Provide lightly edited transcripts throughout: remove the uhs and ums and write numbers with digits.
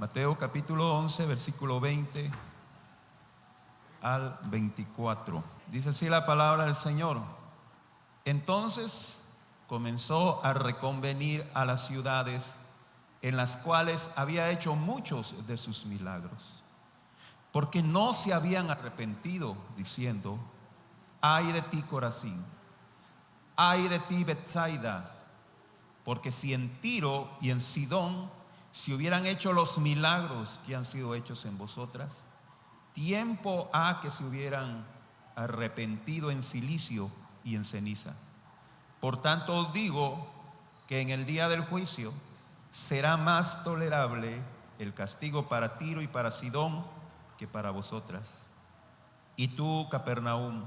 Mateo capítulo 11, versículo 20 al 24. Dice así la palabra del Señor. Entonces comenzó a reconvenir a las ciudades en las cuales había hecho muchos de sus milagros, porque no se habían arrepentido, diciendo: ay de ti, Corazín, ay de ti, Betsaida, porque si en Tiro y en Sidón se hubieran hecho los milagros que han sido hechos en vosotras, tiempo ha que se hubieran arrepentido en cilicio y en ceniza. Por tanto os digo que en el día del juicio será más tolerable el castigo para Tiro y para Sidón que para vosotras. Y tú, Capernaum,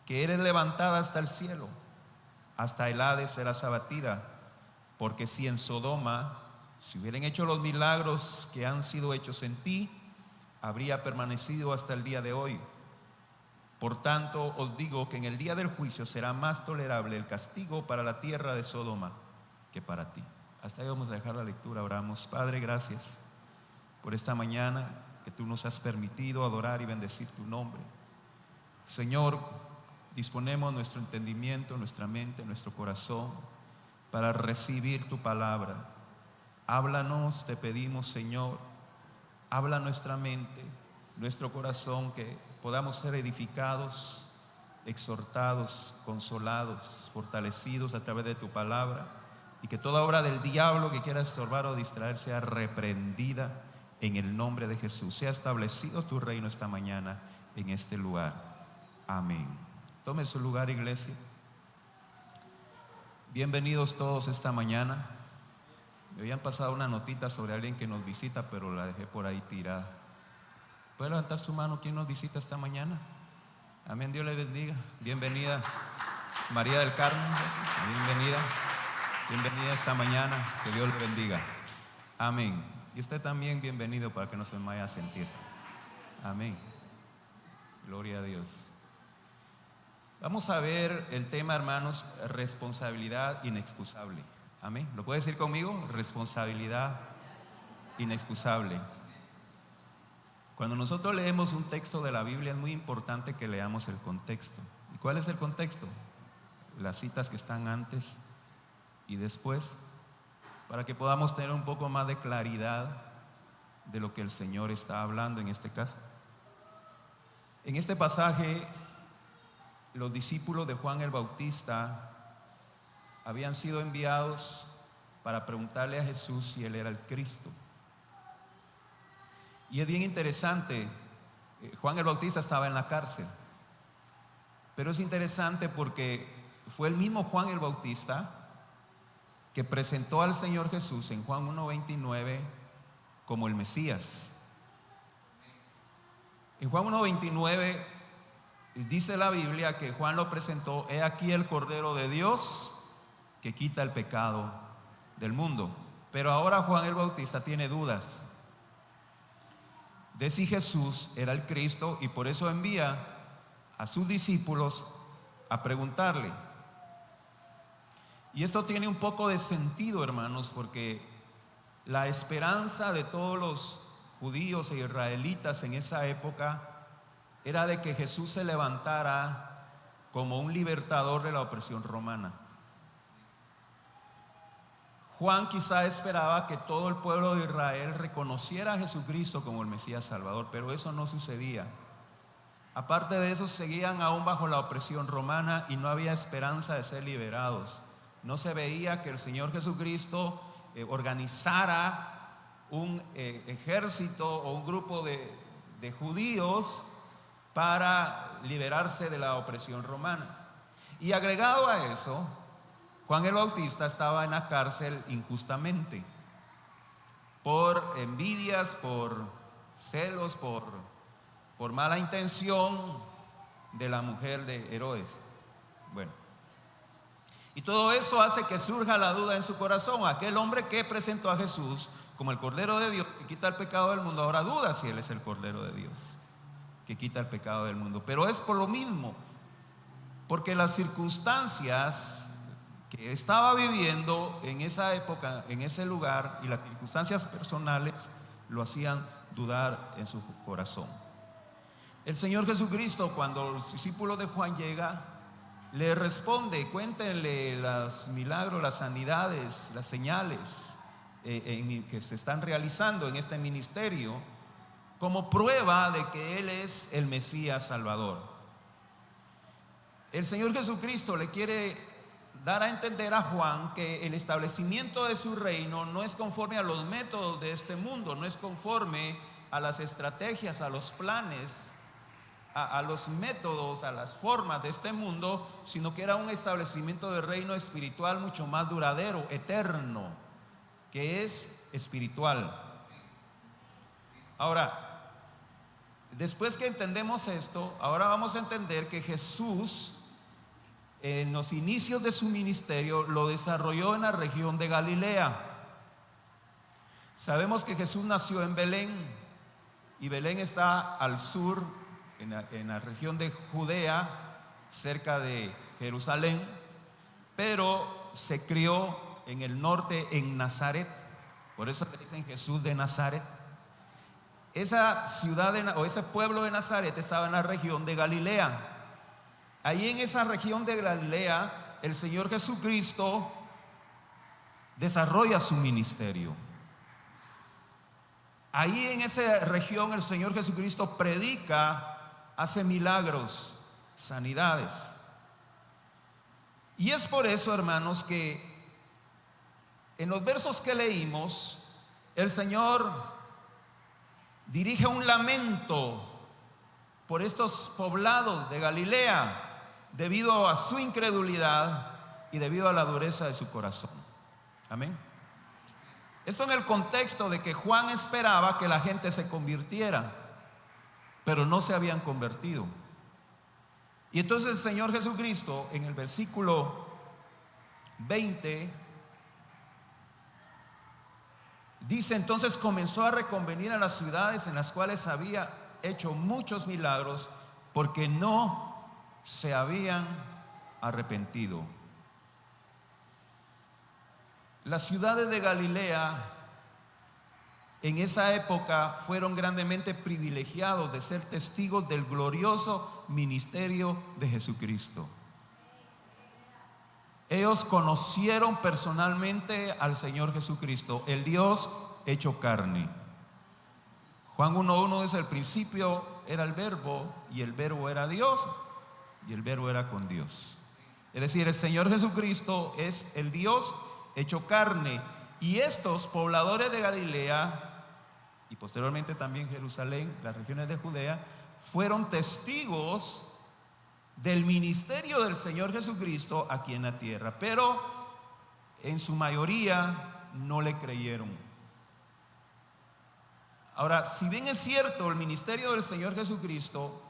que eres levantada hasta el cielo, hasta el Hades serás abatida, porque si en Sodoma se hubieran hecho los milagros que han sido hechos en ti, habría permanecido hasta el día de hoy. Por tanto os digo que en el día del juicio será más tolerable el castigo para la tierra de Sodoma que para ti. Hasta ahí vamos a dejar la lectura. Oramos. Padre, gracias por esta mañana que tú nos has permitido adorar y bendecir tu nombre. Señor, disponemos nuestro entendimiento, nuestra mente, nuestro corazón para recibir tu palabra. Háblanos, te pedimos, Señor. Habla nuestra mente, nuestro corazón, que podamos ser edificados, exhortados, consolados, fortalecidos a través de tu palabra, y que toda obra del diablo que quiera estorbar o distraer sea reprendida en el nombre de Jesús. Sea establecido tu reino esta mañana en este lugar. Amén. Tome su lugar, iglesia. Bienvenidos todos esta mañana. Me habían pasado una notita sobre alguien que nos visita, pero la dejé por ahí tirada. ¿Puede levantar su mano? ¿Quién nos visita esta mañana? Amén, Dios le bendiga. Bienvenida María del Carmen. Bienvenida esta mañana. Que Dios le bendiga. Amén. Y usted también bienvenido, para que no se me vaya a sentir. Amén. Gloria a Dios. Vamos a ver el tema, hermanos, responsabilidad inexcusable. Amén. ¿Lo puede decir conmigo? Responsabilidad inexcusable. Cuando nosotros leemos un texto de la Biblia es muy importante que leamos el contexto. ¿Y cuál es el contexto? Las citas que están antes y después, para que podamos tener un poco más de claridad de lo que el Señor está hablando en este caso. En este pasaje, los discípulos de Juan el Bautista habían sido enviados para preguntarle a Jesús si Él era el Cristo. Y es bien interesante, Juan el Bautista estaba en la cárcel, pero es interesante porque fue el mismo Juan el Bautista que presentó al Señor Jesús en Juan 1:29 como el Mesías. En Juan 1:29 dice la Biblia que Juan lo presentó: he aquí el Cordero de Dios que quita el pecado del mundo. Pero ahora Juan el Bautista tiene dudas de si Jesús era el Cristo, y por eso envía a sus discípulos a preguntarle. Y esto tiene un poco de sentido, hermanos, porque la esperanza de todos los judíos e israelitas en esa época era de que Jesús se levantara como un libertador de la opresión romana. Juan quizá esperaba que todo el pueblo de Israel reconociera a Jesucristo como el Mesías Salvador, pero eso no sucedía. Aparte de eso, seguían aún bajo la opresión romana y no había esperanza de ser liberados. No se veía que el Señor Jesucristo organizara un ejército o un grupo de judíos para liberarse de la opresión romana. Y agregado a eso, Juan el Bautista estaba en la cárcel injustamente, por envidias, por celos, por mala intención de la mujer de Herodes. Bueno, y todo eso hace que surja la duda en su corazón. Aquel hombre que presentó a Jesús como el Cordero de Dios que quita el pecado del mundo, ahora duda si Él es el Cordero de Dios que quita el pecado del mundo. Pero es por lo mismo, porque las circunstancias que estaba viviendo en esa época, en ese lugar, y las circunstancias personales lo hacían dudar en su corazón. El Señor Jesucristo, cuando los discípulos de Juan llegan, le responde: cuéntenle los milagros, las sanidades, las señales que se están realizando en este ministerio, como prueba de que Él es el Mesías Salvador. El Señor Jesucristo le quiere dar a entender a Juan que el establecimiento de su reino no es conforme a los métodos de este mundo, no es conforme a las estrategias, a los planes, a los métodos, a las formas de este mundo, sino que era un establecimiento de reino espiritual mucho más duradero, eterno, que es espiritual. Ahora, después que entendemos esto, ahora vamos a entender que Jesús, en los inicios de su ministerio, lo desarrolló en la región de Galilea. Sabemos que Jesús nació en Belén, y Belén está al sur, en la región de Judea, cerca de Jerusalén, pero se crió en el norte, en Nazaret. Por eso le dicen Jesús de Nazaret. Esa ciudad o ese pueblo de Nazaret estaba en la región de Galilea. Ahí en esa región de Galilea, el Señor Jesucristo desarrolla su ministerio. Ahí en esa región el Señor Jesucristo predica, hace milagros, sanidades. Y es por eso, hermanos, que en los versos que leímos, el Señor dirige un lamento por estos poblados de Galilea, debido a su incredulidad y debido a la dureza de su corazón. Amén. Esto en el contexto de que Juan esperaba que la gente se convirtiera, pero no se habían convertido. Y entonces el Señor Jesucristo, en el versículo 20, dice: entonces comenzó a reconvenir a las ciudades en las cuales había hecho muchos milagros, porque no se habían arrepentido. Las ciudades de Galilea en esa época fueron grandemente privilegiados de ser testigos del glorioso ministerio de Jesucristo. Ellos conocieron personalmente al Señor Jesucristo, el Dios hecho carne. Juan 1:1 dice: el principio era el verbo, y el verbo era Dios, y el verbo era con Dios. Es decir, el Señor Jesucristo es el Dios hecho carne. Y estos pobladores de Galilea, y posteriormente también Jerusalén, las regiones de Judea, fueron testigos del ministerio del Señor Jesucristo aquí en la tierra, pero en su mayoría no le creyeron. Ahora, si bien es cierto, el ministerio del Señor Jesucristo,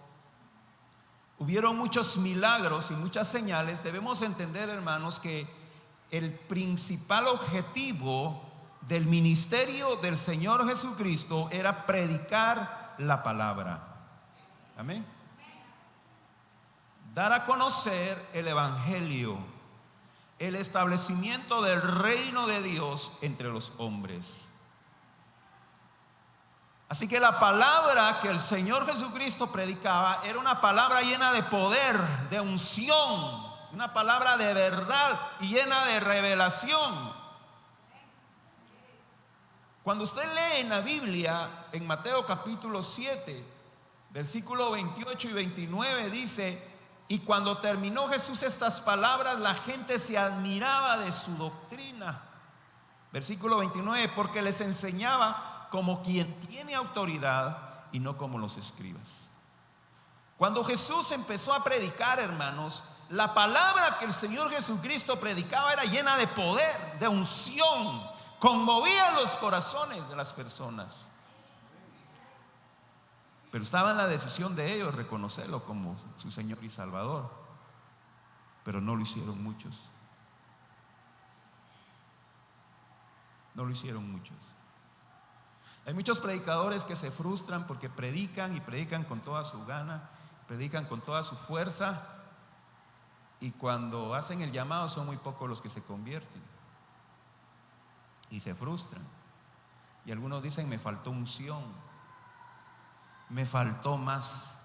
hubieron muchos milagros y muchas señales, debemos entender, hermanos, que el principal objetivo del ministerio del Señor Jesucristo era predicar la palabra. Amén. Dar a conocer el evangelio, el establecimiento del reino de Dios entre los hombres. Así que la palabra que el Señor Jesucristo predicaba era una palabra llena de poder, de unción, una palabra de verdad y llena de revelación. Cuando usted lee en la Biblia, en Mateo capítulo 7, versículo 28 y 29, dice: y cuando terminó Jesús estas palabras, la gente se admiraba de su doctrina. Versículo 29, porque les enseñaba como quien tiene autoridad y no como los escribas. Cuando Jesús empezó a predicar, hermanos, la palabra que el Señor Jesucristo predicaba era llena de poder, de unción, conmovía los corazones de las personas. Pero estaba en la decisión de ellos reconocerlo como su Señor y Salvador, pero no lo hicieron muchos. No lo hicieron muchos. Hay muchos predicadores que se frustran porque predican y predican con toda su gana, predican con toda su fuerza, y cuando hacen el llamado son muy pocos los que se convierten y se frustran. Y algunos dicen, me faltó unción, me faltó más,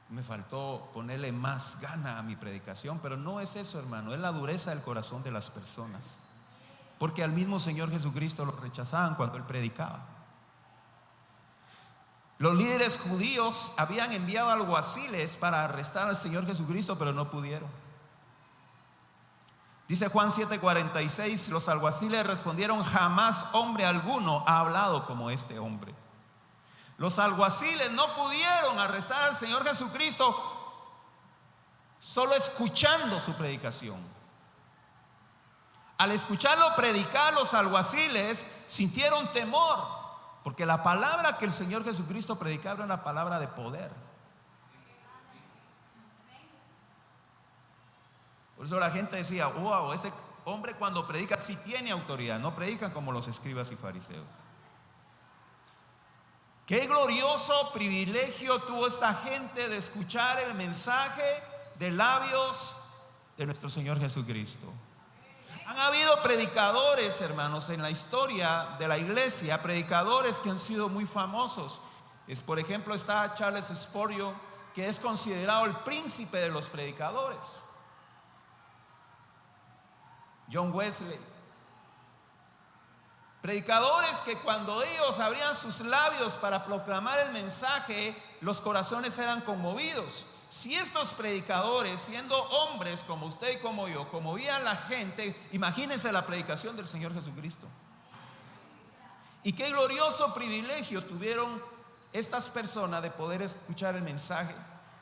me faltó ponerle más gana a mi predicación. Pero no es eso, hermano, es la dureza del corazón de las personas. Porque al mismo Señor Jesucristo lo rechazaban cuando Él predicaba. Los líderes judíos habían enviado alguaciles para arrestar al Señor Jesucristo, pero no pudieron. Dice Juan 7:46, los alguaciles respondieron, jamás hombre alguno ha hablado como este hombre. Los alguaciles no pudieron arrestar al Señor Jesucristo solo escuchando su predicación. Al escucharlo predicar, los alguaciles sintieron temor, porque la palabra que el Señor Jesucristo predicaba era una palabra de poder. Por eso la gente decía, wow, ese hombre cuando predica sí tiene autoridad, no predican como los escribas y fariseos. Qué glorioso privilegio tuvo esta gente de escuchar el mensaje de labios de nuestro Señor Jesucristo. Han habido predicadores, hermanos, en la historia de la iglesia, predicadores que han sido muy famosos. Por ejemplo, está Charles Spurgeon, que es considerado el príncipe de los predicadores. John Wesley. Predicadores que cuando ellos abrían sus labios para proclamar el mensaje, los corazones eran conmovidos. Si estos predicadores, siendo hombres como usted y como yo, conmovían a la gente, imagínense la predicación del Señor Jesucristo. Y qué glorioso privilegio tuvieron estas personas de poder escuchar el mensaje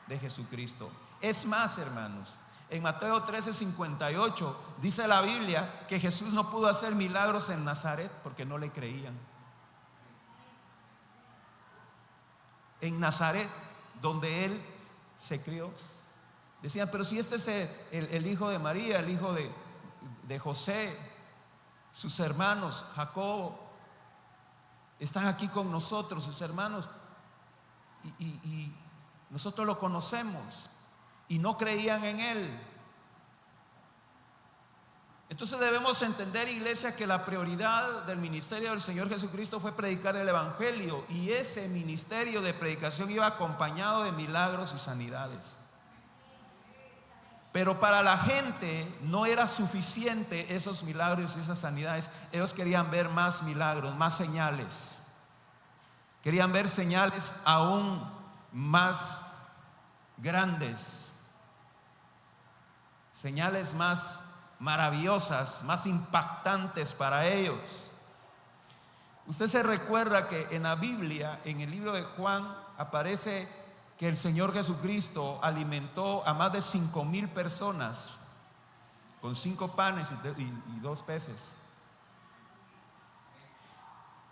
de Jesucristo. Es más, hermanos, en Mateo 13:58 dice la Biblia que Jesús no pudo hacer milagros en Nazaret porque no le creían. En Nazaret, donde Él se crió, decían, pero si este es el hijo de María, el hijo de José, sus hermanos, Jacobo, están aquí con nosotros, sus hermanos, y nosotros lo conocemos. Y no creían en Él. Entonces debemos entender, iglesia, que la prioridad del ministerio del Señor Jesucristo fue predicar el evangelio, y ese ministerio de predicación iba acompañado de milagros y sanidades. Pero para la gente no era suficiente esos milagros y esas sanidades. Ellos querían ver más milagros, más señales. Querían ver señales aún más grandes, señales más maravillosas, más impactantes para ellos. Usted se recuerda que en la Biblia, en el libro de Juan, aparece que el Señor Jesucristo alimentó a más de 5,000 personas con 5 panes y 2 peces.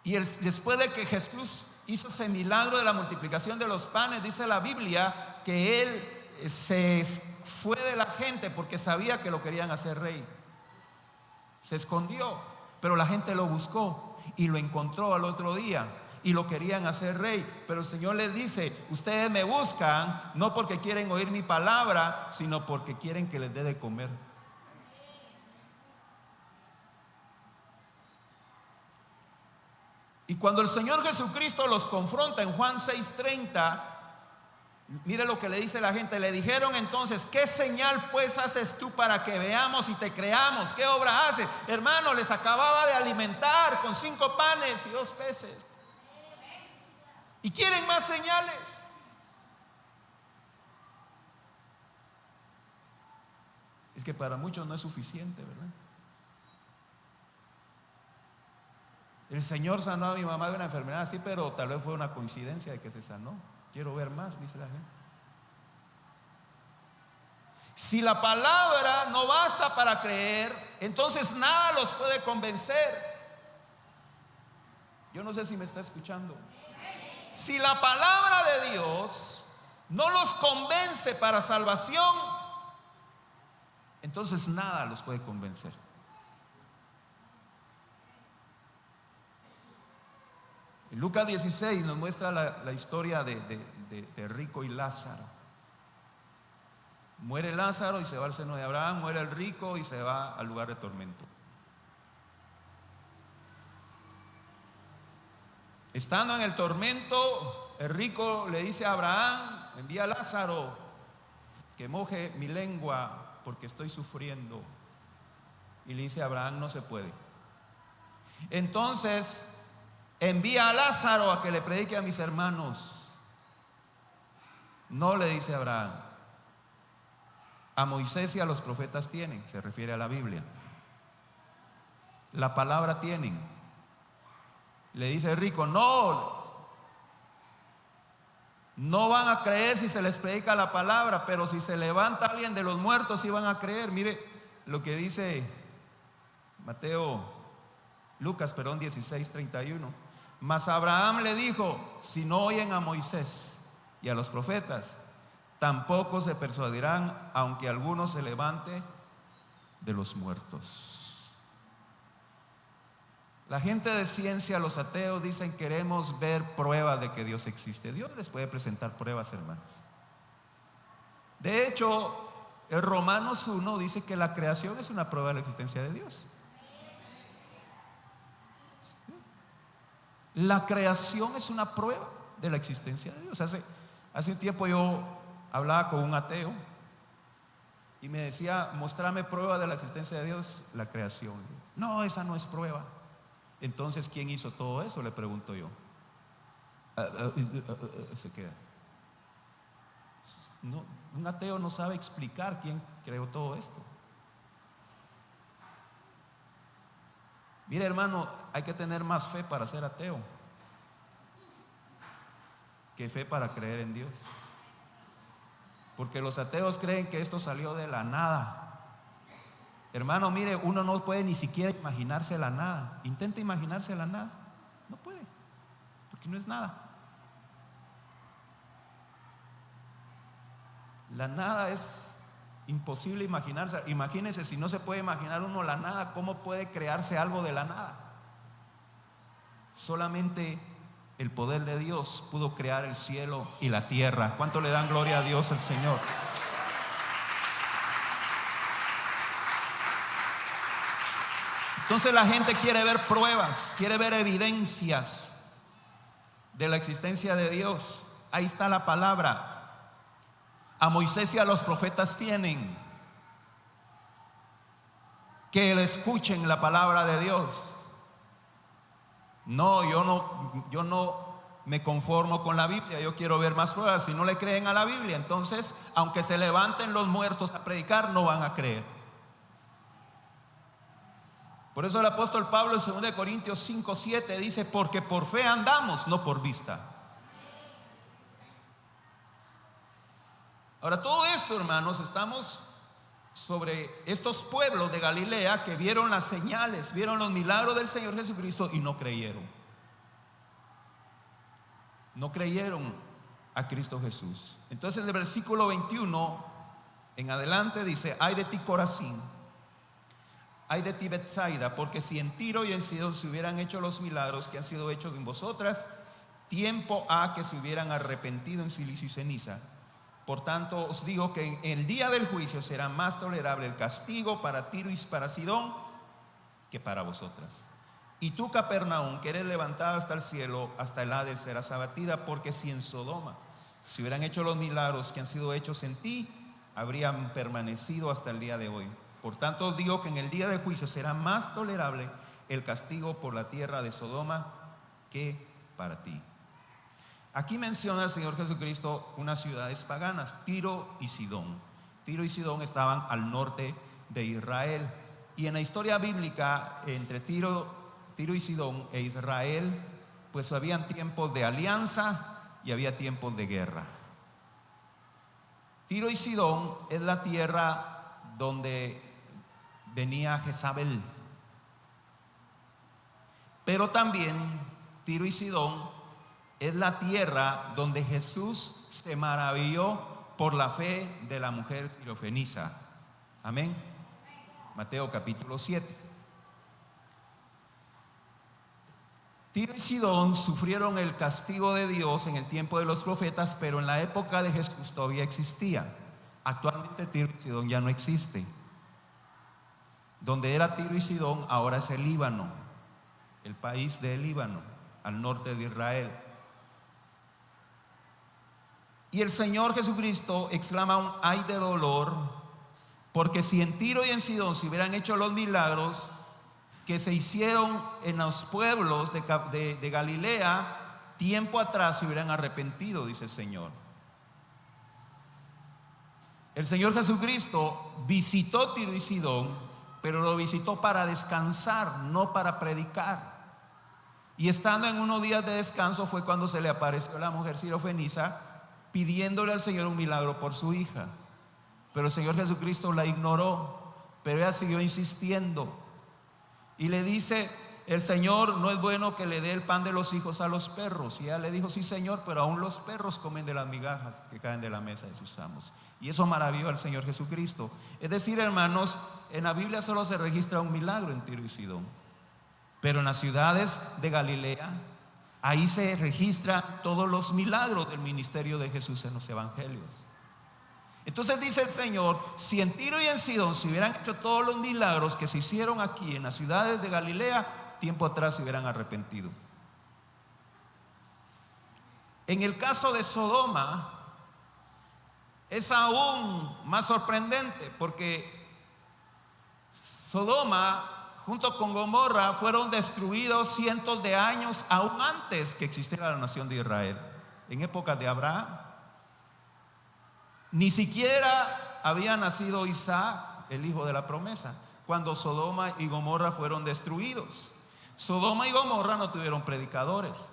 Y después de que Jesús hizo ese milagro de la multiplicación de los panes, dice la Biblia que Él se fue de la gente porque sabía que lo querían hacer rey. Se escondió, pero la gente lo buscó y lo encontró al otro día y lo querían hacer rey. Pero el Señor les dice, ustedes me buscan no porque quieren oír mi palabra, sino porque quieren que les dé de comer. Y cuando el Señor Jesucristo los confronta en Juan 6:30, mire lo que le dice la gente. Le dijeron entonces, ¿qué señal pues haces tú para que veamos y te creamos? ¿Qué obra haces? Hermano, les acababa de alimentar con 5 panes y 2 peces. ¿Y quieren más señales? Es que para muchos no es suficiente, ¿verdad? El Señor sanó a mi mamá de una enfermedad así, pero tal vez fue una coincidencia de que se sanó. Quiero ver más, dice la gente. Si la palabra no basta para creer, entonces nada los puede convencer. Yo no sé si me está escuchando. Si la palabra de Dios no los convence para salvación, entonces nada los puede convencer. En Lucas 16 nos muestra la historia de Rico y Lázaro. Muere Lázaro y se va al seno de Abraham, muere el rico y se va al lugar de tormento. Estando en el tormento, el rico le dice a Abraham: envía a Lázaro que moje mi lengua porque estoy sufriendo. Y le dice a Abraham: no se puede. Entonces envía a Lázaro a que le predique a mis hermanos. No, le dice Abraham. A Moisés y a los profetas tienen, se refiere a la Biblia. La palabra tienen. Le dice el rico: no van a creer si se les predica la palabra, pero si se levanta alguien de los muertos, sí van a creer. Mire lo que dice Lucas 16:31. Mas Abraham le dijo: si no oyen a Moisés y a los profetas, tampoco se persuadirán, aunque alguno se levante de los muertos. La gente de ciencia, los ateos, dicen: queremos ver pruebas de que Dios existe. Dios les puede presentar pruebas, hermanos. De hecho, el Romanos 1 dice que la creación es una prueba de la existencia de Dios. La creación es una prueba de la existencia de Dios. Hace un tiempo yo hablaba con un ateo y me decía: mostrame prueba de la existencia de Dios. La creación. No, esa no es prueba. Entonces, ¿quién hizo todo eso?, le pregunto yo. Se queda. No, un ateo no sabe explicar quién creó todo esto. Mire, hermano, hay que tener más fe para ser ateo que fe para creer en Dios. Porque los ateos creen que esto salió de la nada. Hermano, mire, uno no puede ni siquiera imaginarse la nada. Intenta imaginarse la nada. No puede, porque no es nada. La nada es imposible imaginarse. Imagínese, si no se puede imaginar uno la nada, ¿cómo puede crearse algo de la nada? Solamente el poder de Dios pudo crear el cielo y la tierra. ¿Cuánto le dan gloria a Dios, el Señor? Entonces la gente quiere ver pruebas, quiere ver evidencias de la existencia de Dios. Ahí está la palabra. A Moisés y a los profetas tienen. Que le escuchen la palabra de Dios. No, yo no me conformo con la Biblia. Yo quiero ver más pruebas. Si no le creen a la Biblia, entonces, aunque se levanten los muertos a predicar, no van a creer. Por eso el apóstol Pablo en 2 Corintios 5:7 dice: porque por fe andamos, no por vista. Ahora, todo esto, hermanos, estamos sobre estos pueblos de Galilea que vieron las señales, vieron los milagros del Señor Jesucristo y no creyeron. No creyeron a Cristo Jesús. Entonces, en el versículo 21 en adelante dice: ay de ti, Corazín, ay de ti, Betsaida, porque si en Tiro y en Sidón se hubieran hecho los milagros que han sido hechos en vosotras, tiempo ha que se hubieran arrepentido en silicio y ceniza. Por tanto os digo que en el día del juicio será más tolerable el castigo para Tiro y para Sidón que para vosotras. Y tú, Capernaum, que eres levantada hasta el cielo, hasta el Hades serás abatida, porque si en Sodoma se hubieran hecho los milagros que han sido hechos en ti, habrían permanecido hasta el día de hoy. Por tanto os digo que en el día del juicio será más tolerable el castigo por la tierra de Sodoma que para ti. Aquí menciona el Señor Jesucristo unas ciudades paganas, Tiro y Sidón. Tiro y Sidón estaban al norte de Israel. Y en la historia bíblica, entre Tiro y Sidón e Israel, pues habían tiempos de alianza y había tiempos de guerra. Tiro y Sidón es la tierra donde venía Jezabel. Pero también Tiro y Sidón es la tierra donde Jesús se maravilló por la fe de la mujer sirofeniza. Amén. Mateo capítulo 7. Tiro y Sidón sufrieron el castigo de Dios en el tiempo de los profetas, pero en la época de Jesús todavía existía. Actualmente Tiro y Sidón ya no existe. Donde era Tiro y Sidón ahora es el Líbano, el país del Líbano. al norte de Israel. Y el Señor Jesucristo exclama un ay de dolor, porque si en Tiro y en Sidón se hubieran hecho los milagros que se hicieron en los pueblos de Galilea, tiempo atrás se hubieran arrepentido, dice el Señor. El Señor Jesucristo visitó Tiro y Sidón, pero lo visitó para descansar, no para predicar. Y estando en unos días de descanso fue cuando se le apareció la mujer sirofenisa pidiéndole al Señor un milagro por su hija. Pero el Señor Jesucristo la ignoró, pero ella siguió insistiendo. Y le dice: el Señor no es bueno que le dé el pan de los hijos a los perros. Y ella le dijo: sí, Señor, pero aún los perros comen de las migajas que caen de la mesa de sus amos. Y eso maravilló al Señor Jesucristo. Es decir, hermanos, en la Biblia solo se registra un milagro en Tiro y Sidón, pero en las ciudades de Galilea, ahí se registran todos los milagros del ministerio de Jesús en los evangelios. Entonces dice el Señor: si en Tiro y en Sidón se hubieran hecho todos los milagros que se hicieron aquí en las ciudades de Galilea, tiempo atrás se hubieran arrepentido. En el caso de Sodoma es aún más sorprendente, porque Sodoma junto con Gomorra fueron destruidos cientos de años aún antes que existiera la nación de Israel. En épocas de Abraham ni siquiera había nacido Isaac, el hijo de la promesa, cuando Sodoma y Gomorra fueron destruidos. Sodoma y Gomorra no tuvieron predicadores.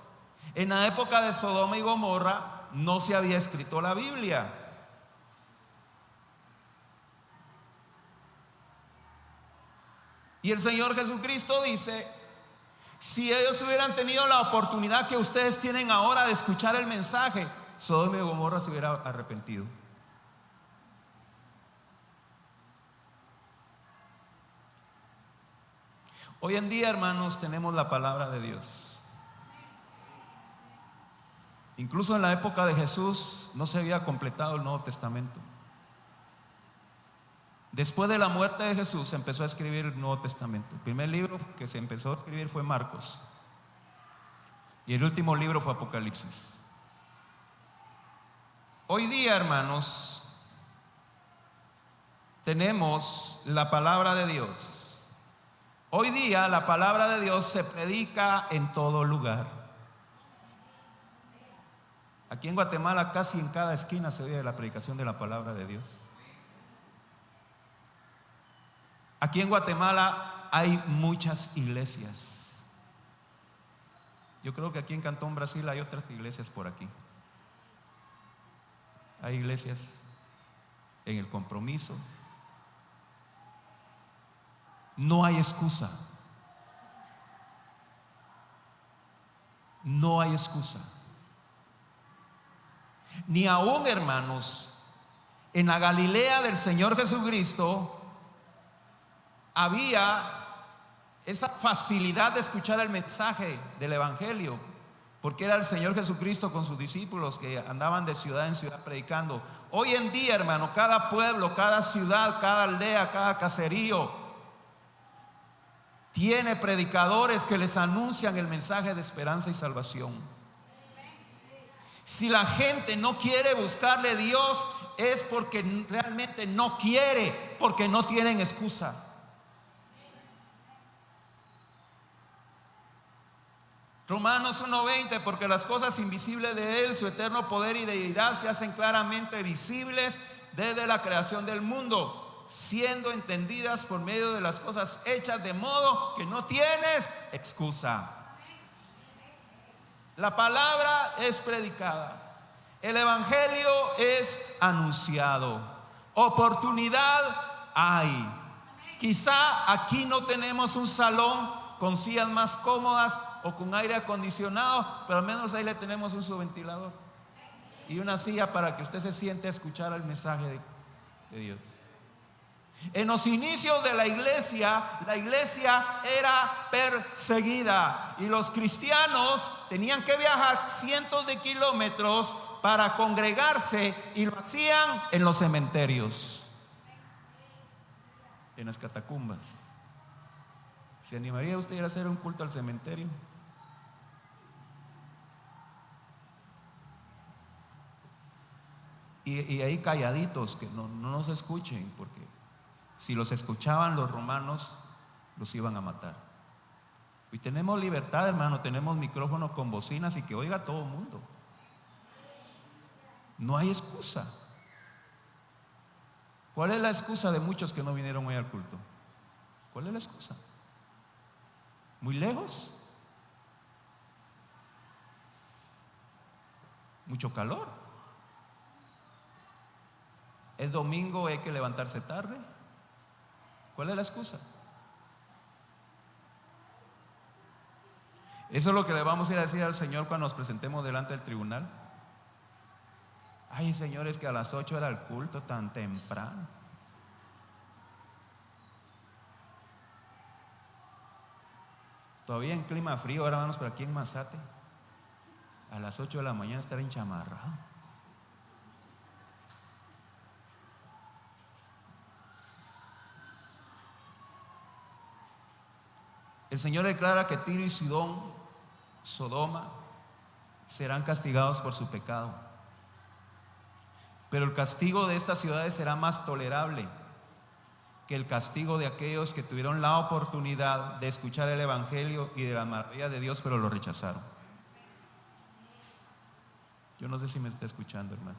En la época de Sodoma y Gomorra no se había escrito la Biblia. Y el Señor Jesucristo dice: si ellos hubieran tenido la oportunidad que ustedes tienen ahora de escuchar el mensaje, Sodoma y Gomorra se hubiera arrepentido. Hoy en día, hermanos, tenemos la palabra de Dios. Incluso en la época de Jesús no se había completado el Nuevo Testamento. Después de la muerte de Jesús se empezó a escribir el Nuevo Testamento. El primer libro que se empezó a escribir fue Marcos, y el último libro fue Apocalipsis. Hoy día, hermanos, tenemos la palabra de Dios. Hoy día la palabra de Dios se predica en todo lugar. Aquí en Guatemala casi en cada esquina se oye la predicación de la palabra de Dios. Aquí en Guatemala hay muchas iglesias. Yo creo que aquí en Cantón Brasil hay otras iglesias por aquí. Hay iglesias en El Compromiso. No hay excusa. No hay excusa. Ni aún, hermanos, en la Galilea del Señor Jesucristo había esa facilidad de escuchar el mensaje del evangelio, porque era el Señor Jesucristo con sus discípulos que andaban de ciudad en ciudad predicando. Hoy en día, hermano, cada pueblo, cada ciudad, cada aldea, cada caserío tiene predicadores que les anuncian el mensaje de esperanza y salvación. Si la gente no quiere buscarle a Dios, es porque realmente no quiere, porque no tienen excusa. Romanos 1:20, porque las cosas invisibles de Él, su eterno poder y deidad, se hacen claramente visibles desde la creación del mundo, siendo entendidas por medio de las cosas hechas, de modo que no tienes excusa. La palabra es predicada, el evangelio es anunciado, oportunidad hay. Quizá aquí no tenemos un salón con sillas más cómodas o con aire acondicionado, pero al menos ahí le tenemos un subventilador y una silla para que usted se siente a escuchar el mensaje de Dios. En los inicios de la iglesia era perseguida y los cristianos tenían que viajar cientos de kilómetros para congregarse, y lo hacían en los cementerios, en las catacumbas. ¿Se animaría usted a ir a hacer un culto al cementerio? y ahí calladitos, que no nos escuchen, porque si los escuchaban los romanos, los iban a matar. Y tenemos libertad, hermano, tenemos micrófonos con bocinas y que oiga todo el mundo. No hay excusa. ¿Cuál es la excusa de muchos que no vinieron hoy al culto? ¿Cuál es la excusa? ¿Muy lejos? ¿Mucho calor? ¿El domingo hay que levantarse tarde? ¿Cuál es la excusa? Eso es lo que le vamos a ir a decir al Señor cuando nos presentemos delante del tribunal. Ay, Señor, es que a las 8 era el culto tan temprano. Todavía en clima frío, ahora vamos por aquí en Mazate. A las 8 de la mañana estar enchamarrado. El Señor declara que Tiro y Sidón, Sodoma, serán castigados por su pecado. Pero el castigo de estas ciudades será más tolerable que el castigo de aquellos que tuvieron la oportunidad de escuchar el Evangelio y de la maravilla de Dios, pero lo rechazaron. Yo no sé si me está escuchando, hermano.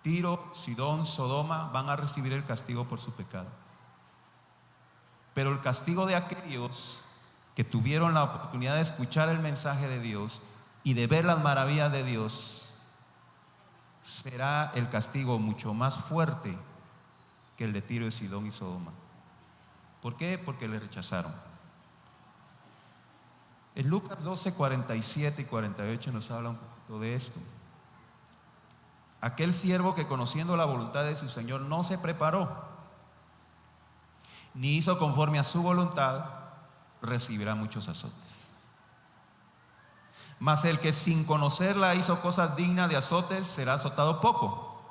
Tiro, Sidón, Sodoma van a recibir el castigo por su pecado. Pero el castigo de aquellos que tuvieron la oportunidad de escuchar el mensaje de Dios y de ver las maravillas de Dios será el castigo mucho más fuerte que el de Tiro, Sidón y Sodoma. ¿Por qué? Porque le rechazaron. En Lucas 12, 47 y 48 nos habla un poquito de esto. Aquel siervo que, conociendo la voluntad de su Señor, no se preparó ni hizo conforme a su voluntad, recibirá muchos azotes. Mas el que sin conocerla hizo cosas dignas de azotes, será azotado poco.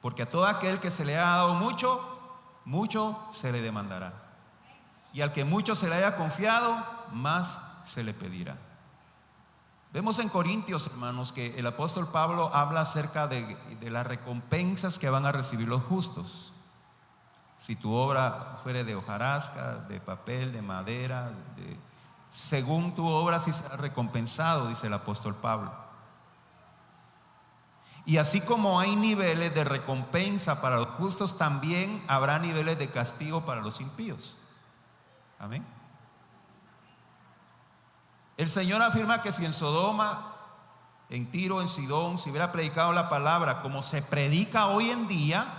Porque a todo aquel que se le ha dado mucho, mucho se le demandará. Y al que mucho se le haya confiado, más se le pedirá. Vemos en Corintios, hermanos, que el apóstol Pablo habla acerca de las recompensas que van a recibir los justos. Si tu obra fuere de hojarasca, de papel, de madera, según tu obra sí será recompensado, dice el apóstol Pablo. Y así como hay niveles de recompensa para los justos, también habrá niveles de castigo para los impíos. Amén. El Señor afirma que si en Sodoma, en Tiro, en Sidón, se hubiera predicado la palabra como se predica hoy en día,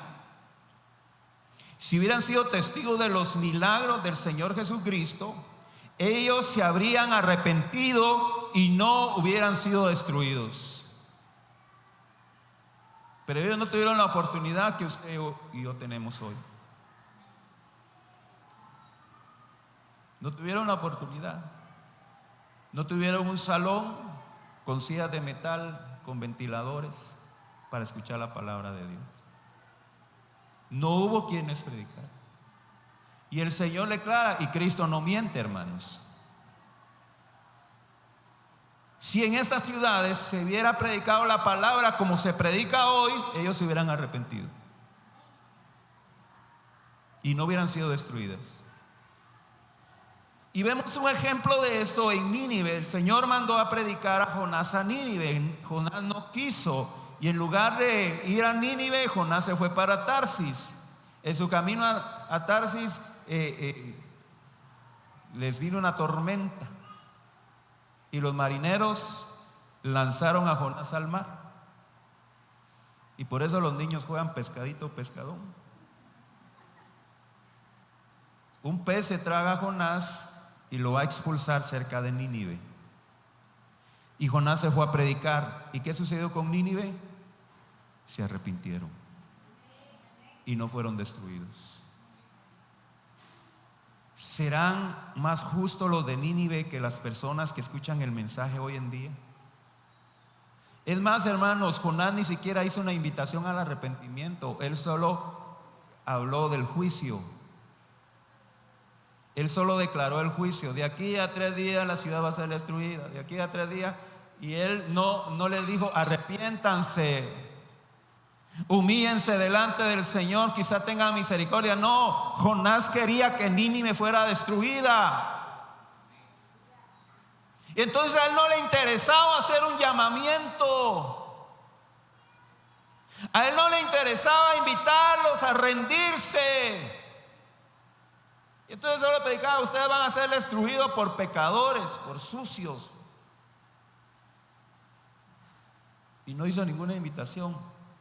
si hubieran sido testigos de los milagros del Señor Jesucristo, ellos se habrían arrepentido y no hubieran sido destruidos. Pero ellos no tuvieron la oportunidad que usted y yo tenemos hoy. No tuvieron la oportunidad. No tuvieron un salón con sillas de metal, con ventiladores, para escuchar la palabra de Dios. No hubo quienes predicar. Y el Señor le declara, y Cristo no miente, hermanos. Si en estas ciudades se hubiera predicado la palabra como se predica hoy, ellos se hubieran arrepentido y no hubieran sido destruidas. Y vemos un ejemplo de esto en Nínive. El Señor mandó a predicar a Jonás a Nínive. Jonás no quiso. Y en lugar de ir a Nínive, Jonás se fue para Tarsis. En su camino a Tarsis les vino una tormenta y los marineros lanzaron a Jonás al mar. Y por eso los niños juegan pescadito, pescadón. Un pez se traga a Jonás y lo va a expulsar cerca de Nínive. Y Jonás se fue a predicar. ¿Y qué sucedió con Nínive? Se arrepintieron y no fueron destruidos. ¿Serán más justos los de Nínive que las personas que escuchan el mensaje hoy en día? Es más, hermanos, Jonás ni siquiera hizo una invitación al arrepentimiento. Él solo habló del juicio. Él solo declaró el juicio. De aquí a 3 días la ciudad va a ser destruida. De aquí a 3 días. Y él no le dijo arrepiéntanse. Humíllense delante del Señor, quizá tenga misericordia. No, Jonás quería que Nínive fuera destruida. Y entonces a él no le interesaba hacer un llamamiento. A él no le interesaba invitarlos a rendirse. Y entonces solo predicaba: ustedes van a ser destruidos por pecadores, por sucios. Y no hizo ninguna invitación.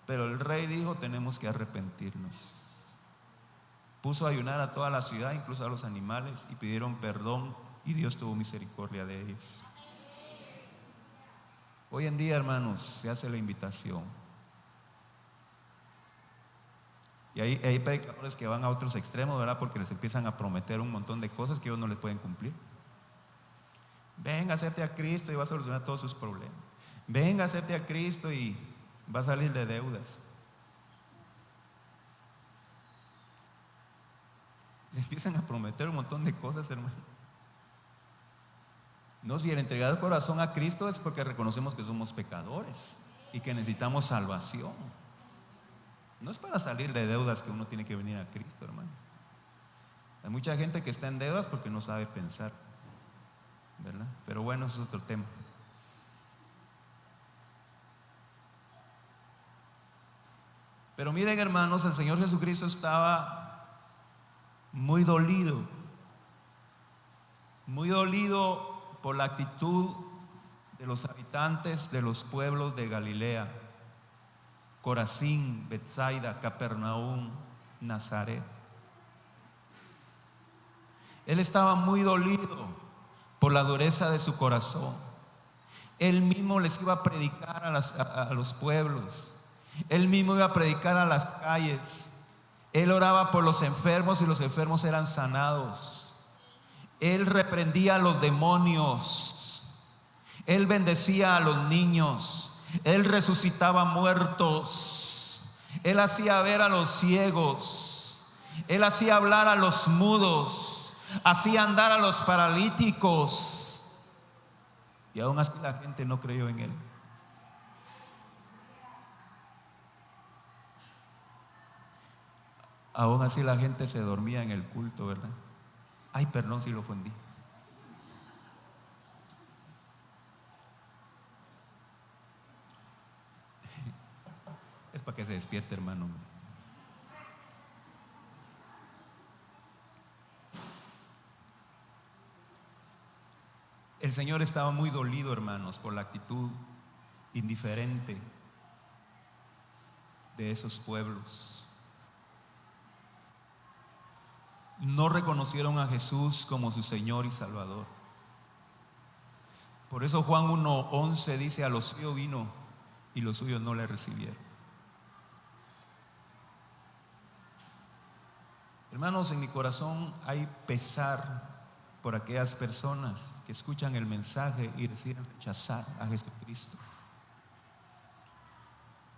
Pero el rey dijo: tenemos que arrepentirnos. Puso a ayunar a toda la ciudad, incluso a los animales, y pidieron perdón, y Dios tuvo misericordia de ellos. Hoy en día, hermanos, se hace la invitación. Y hay predicadores que van a otros extremos, ¿verdad? Porque les empiezan a prometer un montón de cosas que ellos no les pueden cumplir. Venga, acepte a Cristo y va a solucionar todos sus problemas. Venga, acepte a Cristo y va a salir de deudas. Le empiezan a prometer un montón de cosas, hermano. No, si el entregar el corazón a Cristo es porque reconocemos que somos pecadores y que necesitamos salvación. No es para salir de deudas que uno tiene que venir a Cristo, hermano. Hay mucha gente que está en deudas porque no sabe pensar, ¿verdad? Pero bueno, eso es otro tema. Pero miren, hermanos, el Señor Jesucristo estaba muy dolido por la actitud de los habitantes de los pueblos de Galilea: Corazín, Betsaida, Capernaum, Nazaret. Él estaba muy dolido por la dureza de su corazón. Él mismo les iba a predicar a los pueblos. Él mismo iba a predicar a las calles. Él oraba por los enfermos y los enfermos eran sanados. Él reprendía a los demonios. Él bendecía a los niños. Él resucitaba muertos. Él hacía ver a los ciegos. Él hacía hablar a los mudos. Hacía andar a los paralíticos. Y aún así la gente no creyó en él. Aún así la gente se dormía en el culto, ¿verdad? Ay, perdón si lo ofendí. Es para que se despierte, hermano. El Señor estaba muy dolido, hermanos, por la actitud indiferente de esos pueblos. No reconocieron a Jesús como su Señor y Salvador. Por eso Juan 1:11 dice: a los suyos vino y los suyos no le recibieron. Hermanos, en mi corazón hay pesar por aquellas personas que escuchan el mensaje y deciden rechazar a Jesucristo.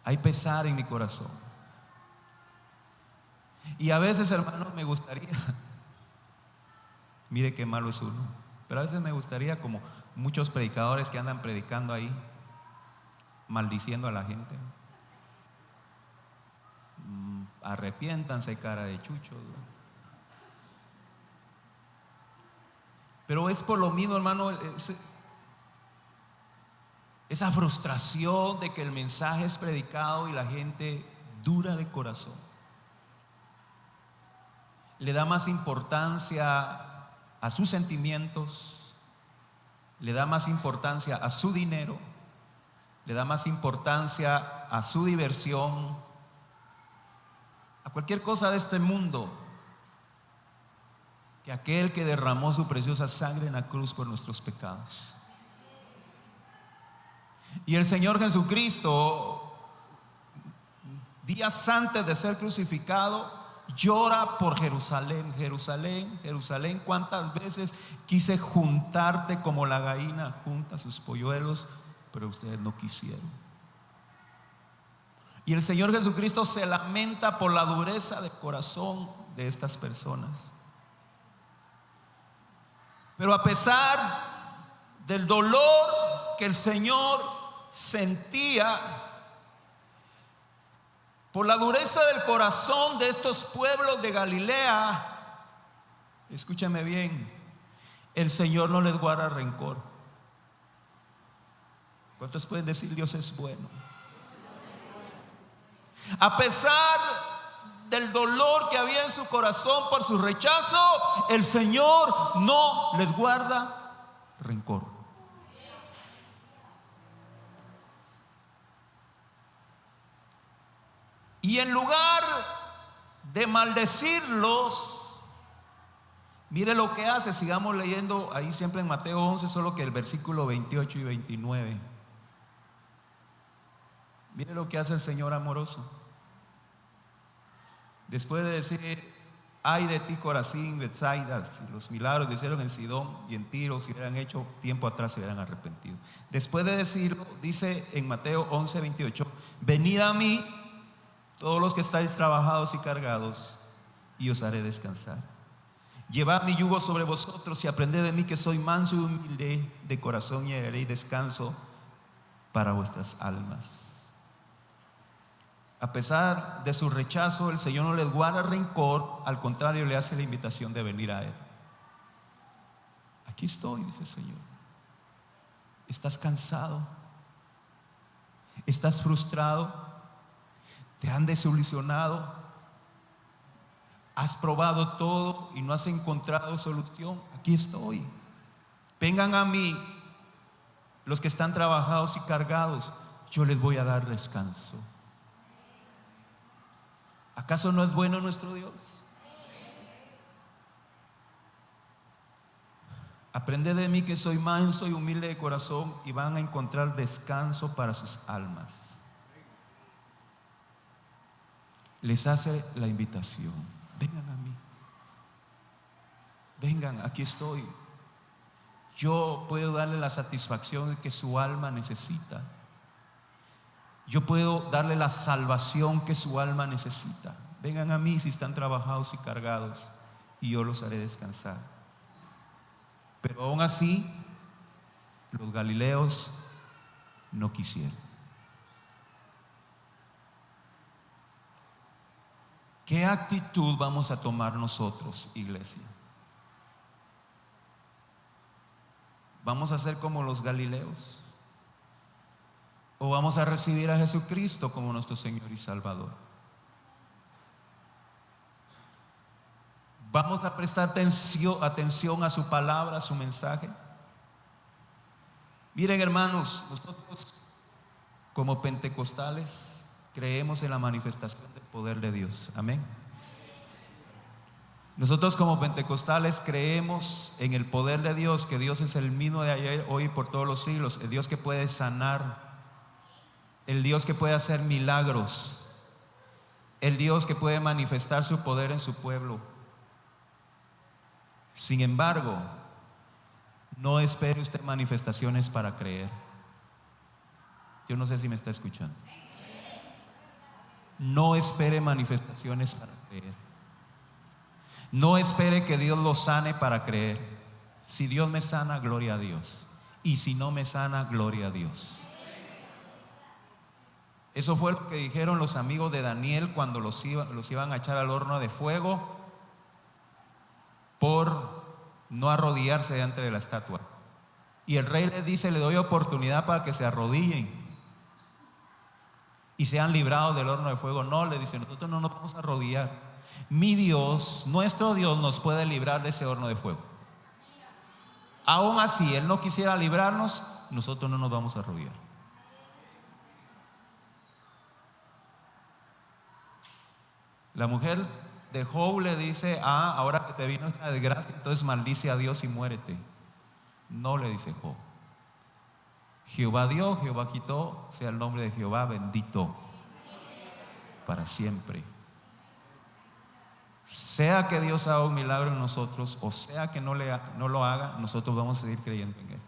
Hay pesar en mi corazón. Y a veces, hermanos, me gustaría, mire qué malo es uno, pero a veces me gustaría, como muchos predicadores que andan predicando ahí, maldiciendo a la gente: arrepiéntanse, cara de chuchos. Pero es por lo mismo, hermano, esa frustración de que el mensaje es predicado y la gente dura de corazón. Le da más importancia a sus sentimientos, le da más importancia a su dinero, le da más importancia a su diversión, a cualquier cosa de este mundo, que aquel que derramó su preciosa sangre en la cruz por nuestros pecados. Y el Señor Jesucristo, días antes de ser crucificado, llora por Jerusalén. Jerusalén, Jerusalén, cuántas veces quise juntarte como la gallina junta sus polluelos, pero ustedes no quisieron. Y el Señor Jesucristo se lamenta por la dureza de corazón de estas personas. Pero a pesar del dolor que el Señor sentía, Por la dureza del corazón de estos pueblos de Galilea, escúchame bien, el Señor no les guarda rencor. ¿Cuántos pueden decir Dios es bueno? A pesar del dolor que había en su corazón por su rechazo, el Señor no les guarda rencor. Y en lugar de maldecirlos, mire lo que hace. Sigamos leyendo ahí siempre en Mateo 11, solo que el versículo 28 y 29. Mire lo que hace el Señor amoroso. Después de decir: ay de ti, Corazín, Betsaida, si los milagros que hicieron en Sidón y en Tiro si hubieran hecho tiempo atrás, se hubieran arrepentido. Después de decirlo, dice en Mateo 11, 28: venid a mí todos los que estáis trabajados y cargados, y os haré descansar. Llevad mi yugo sobre vosotros y aprended de mí, que soy manso y humilde de corazón, y haréis descanso para vuestras almas. A pesar de su rechazo, el Señor no les guarda rencor, al contrario, le hace la invitación de venir a Él. Aquí estoy, dice el Señor. ¿Estás cansado? ¿Estás frustrado? ¿Te han desilusionado? ¿Has probado todo y no has encontrado solución? Aquí estoy. Vengan a mí los que están trabajados y cargados, yo les voy a dar descanso. ¿Acaso no es bueno nuestro Dios? Aprended de mí, que soy manso y humilde de corazón, y van a encontrar descanso para sus almas. Les hace la invitación: vengan a mí, vengan, aquí estoy. Yo puedo darle la satisfacción que su alma necesita. Yo puedo darle la salvación que su alma necesita. Vengan a mí si están trabajados y cargados, y yo los haré descansar. Pero aún así, los galileos no quisieron. ¿Qué actitud vamos a tomar nosotros, iglesia? ¿Vamos a ser como los galileos? ¿O vamos a recibir a Jesucristo como nuestro Señor y Salvador? ¿Vamos a prestar atención a su palabra, a su mensaje? Miren, hermanos, nosotros como pentecostales creemos en la manifestación del poder de Dios. Amén. Nosotros como pentecostales creemos en el poder de Dios, que Dios es el mismo de ayer, hoy y por todos los siglos. El Dios que puede sanar, el Dios que puede hacer milagros, el Dios que puede manifestar su poder en su pueblo. Sin embargo, no espere usted manifestaciones para creer. Yo no sé si me está escuchando. No espere manifestaciones para creer. No espere que Dios lo sane para creer. Si Dios me sana, gloria a Dios. Y si no me sana, gloria a Dios. Eso fue lo que dijeron los amigos de Daniel cuando los iban a echar al horno de fuego por no arrodillarse delante de la estatua. Y el rey les dice: le doy oportunidad para que se arrodillen y sean librados del horno de fuego. No, le dice: nosotros no nos vamos a arrodillar. Mi Dios, nuestro Dios, nos puede librar de ese horno de fuego. Aún así, Él no quisiera librarnos, nosotros no nos vamos a arrodillar. La mujer de Job le dice: ahora que te vino esta desgracia, entonces maldice a Dios y muérete. No, le dice Job: Jehová dio, Jehová quitó, sea el nombre de Jehová bendito para siempre. Sea que Dios haga un milagro en nosotros, o sea que no lo haga, nosotros vamos a seguir creyendo en Él.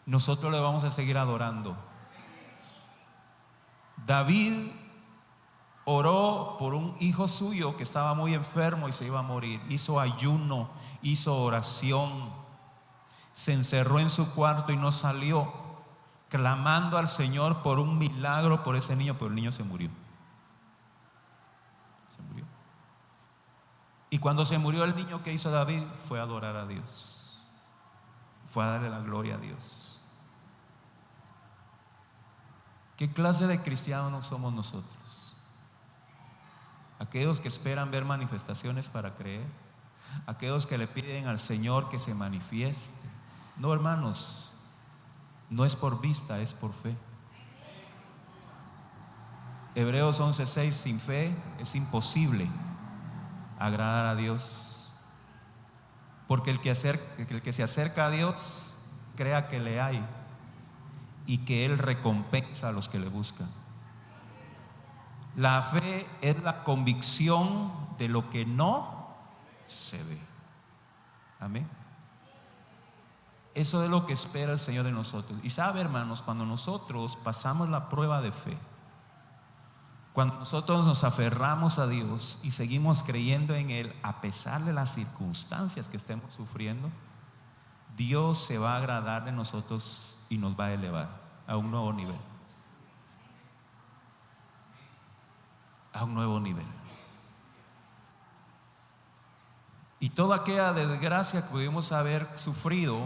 Nosotros le vamos a seguir adorando. David oró por un hijo suyo que estaba muy enfermo y se iba a morir. Hizo ayuno, hizo oración, se encerró en su cuarto y no salió. clamando al Señor por un milagro por ese niño, pero el niño se murió. Se murió. Y cuando se murió el niño, ¿qué hizo David? Fue a adorar a Dios, fue a darle la gloria a Dios. ¿Qué clase de cristianos somos nosotros? Aquellos que esperan ver manifestaciones para creer, aquellos que le piden al Señor que se manifieste. No, hermanos, no es por vista, es por fe. Hebreos 11:6: sin fe es imposible agradar a Dios, porque el que se acerca a Dios crea que le hay y que Él recompensa a los que le buscan. La fe es la convicción de lo que no se ve. Amén. Eso es lo que espera el Señor de nosotros. Y sabe, hermanos, cuando nosotros pasamos la prueba de fe, cuando nosotros nos aferramos a Dios y seguimos creyendo en Él a pesar de las circunstancias que estemos sufriendo, Dios se va a agradar de nosotros y nos va a elevar a un nuevo nivel. A un nuevo nivel. Y toda aquella desgracia que pudimos haber sufrido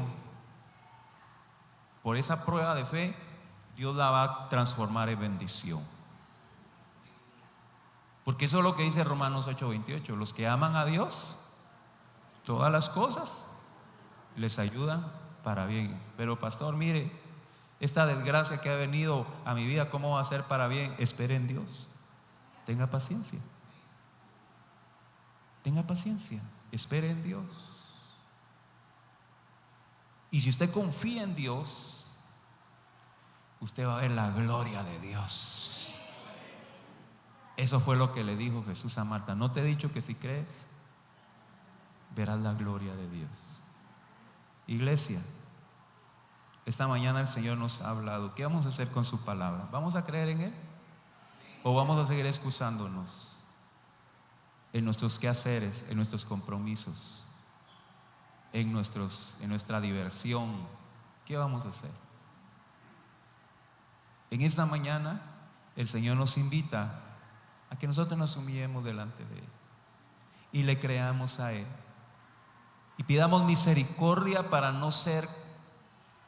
por esa prueba de fe, Dios la va a transformar en bendición. Porque eso es lo que dice Romanos 8:28: los que aman a Dios, todas las cosas les ayudan para bien. Pero pastor, mire, esta desgracia que ha venido a mi vida, ¿cómo va a ser para bien? Espere en Dios. Tenga paciencia. Tenga paciencia. Espere en Dios. Y si usted confía en Dios, usted va a ver la gloria de Dios. Eso fue lo que le dijo Jesús a Marta: ¿no te he dicho que si crees, verás la gloria de Dios? Iglesia, esta mañana el Señor nos ha hablado. ¿Qué vamos a hacer con su palabra? ¿Vamos a creer en Él? ¿O vamos a seguir excusándonos en nuestros quehaceres, en nuestros compromisos, en nuestra diversión? ¿Qué vamos a hacer? En esta mañana el Señor nos invita a que nosotros nos humillemos delante de Él y le creamos a Él y pidamos misericordia para no ser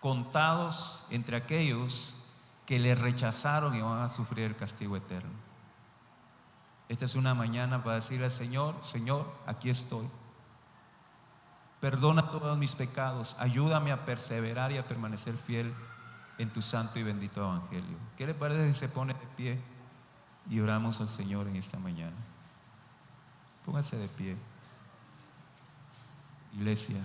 contados entre aquellos que le rechazaron y van a sufrir el castigo eterno. Esta es una mañana para decirle al Señor: Señor, aquí estoy. Perdona todos mis pecados, ayúdame a perseverar y a permanecer fiel en tu santo y bendito evangelio. ¿Qué le parece si se pone de pie y oramos al Señor en esta mañana? Póngase de pie, iglesia.